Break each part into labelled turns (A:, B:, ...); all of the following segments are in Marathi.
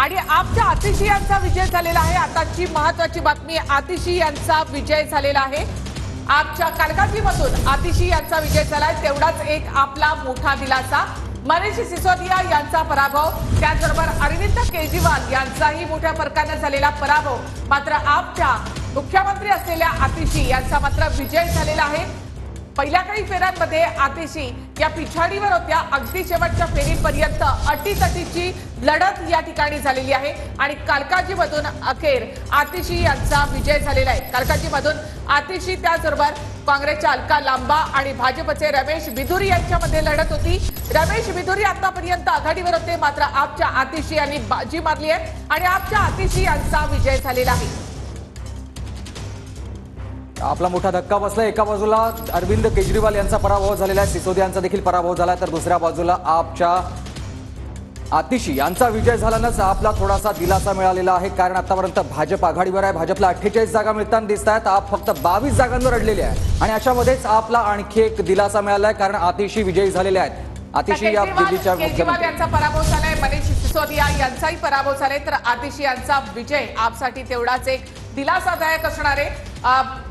A: आणि आपच्या आतिशी यांचा विजय झालेला आहे। आताची महत्त्वाची बातमी, आतिशी यांचा विजय झालेला आहे। आपच्या कालकाजीमधून आतिशी यांचा विजय झालाय। तेवढाच एक आपला मोठा दिलासा, मनीष सिसोदिया यांचा पराभव, त्याचबरोबर अरविंद केजरीवाल यांचाही मोठ्या फरकाने झालेला पराभव। मात्र आपच्या मुख्यमंत्री असलेल्या आतिशी यांचा मात्र विजय झालेला आहे। पहिल्या काही फेऱ्यांमध्ये आतिशी या पिछाडीवर होत्या, अगदी शेवटच्या फेरीपर्यंत अटीतटीची लढत या ठिकाणी झालेली आहे आणि कालकाजीमधून अखेर आतिशी यांचा विजय झालेला आहे। कालकाजीमधून आतिशी त्याचबरोबर काँग्रेसच्या अलका लांबा आणि भाजपचे रमेश बिधुरी यांच्यामध्ये लढत होती। रमेश बिधुरी आतापर्यंत आघाडीवर होते, मात्र आपच्या आतिशी यांनी बाजी मारली आहे आणि आपच्या आतिशी यांचा विजय झालेला आहे।
B: आपला मोठा धक्का बसला। एका बाजूला अरविंद केजरीवाल यांचा पराभव झालेला आहे, सिसोदिया यांचा देखील पराभव झाला, तर दुसऱ्या बाजूला आपच्या आतिशी यांचा विजय झाल्यानंच आपला थोडासा दिलासा मिळालेला आहे। कारण आतापर्यंत भाजप आघाडीवर आहे, भाजपला 48 जागा मिळताना दिसत आहेत, आप फक्त 22 जागांवर अडलेले आहे आणि अशामध्येच आपला आणखी एक दिलासा मिळाला आहे, कारण आतिशी विजयी झालेले आहेत। आतिशी या दिल्लीच्या
A: केजरीवाल यांचा पराभव झालाय, मनीष सिसोदिया यांचाही पराभव झालाय, तर आतिशी यांचा विजय आपसाठी तेवढाच एक दिलासादायक असणार आहे।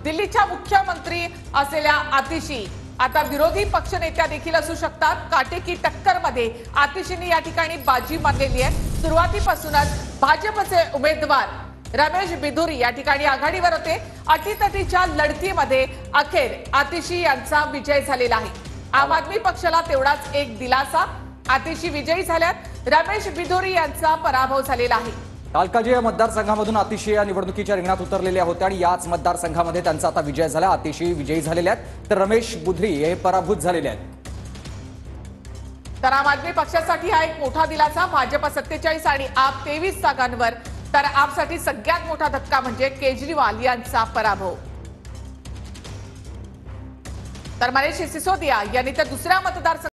A: दिल्लीच्या मुख्यमंत्री असलेल्या आतिशी आता विरोधी पक्षनेत्या देखील असू शकतात। काटेकी टक्करमध्ये आतिशीने या ठिकाणी बाजी मारलेली आहे। सुरुवातीपासूनच भाजपचे उमेदवार रमेश बिधुरी या ठिकाणी आघाडीवर होते। अटीतटीच्या लढतीमध्ये अखेर आतिशी यांचा विजय झालेला आहे। आम आदमी पक्षाला तेवढाच एक दिलासा, आतिशी विजयी झाल्यात, रमेश बिधुरी यांचा पराभव झालेला आहे।
B: कालकाजी या मतदारसंघामधून आतिशी या निवडणुकीच्या रिंगणात उतरलेल्या होत्या आणि याच मतदारसंघामध्ये त्यांचा आता विजय झाला। आतिशी विजयी झालेले आहेत, तर रमेश बिधुरी हे पराभूत झालेले आहेत।
A: तर आम आदमी पक्षासाठी हा एक मोठा दिलासा, भाजप 47 आणि आप 23 जागांवर, तर आपसाठी सगळ्यात मोठा धक्का म्हणजे केजरीवाल यांचा पराभव। तर मनीष सिसोदिया यांनी तर दुसऱ्या मतदारसंघात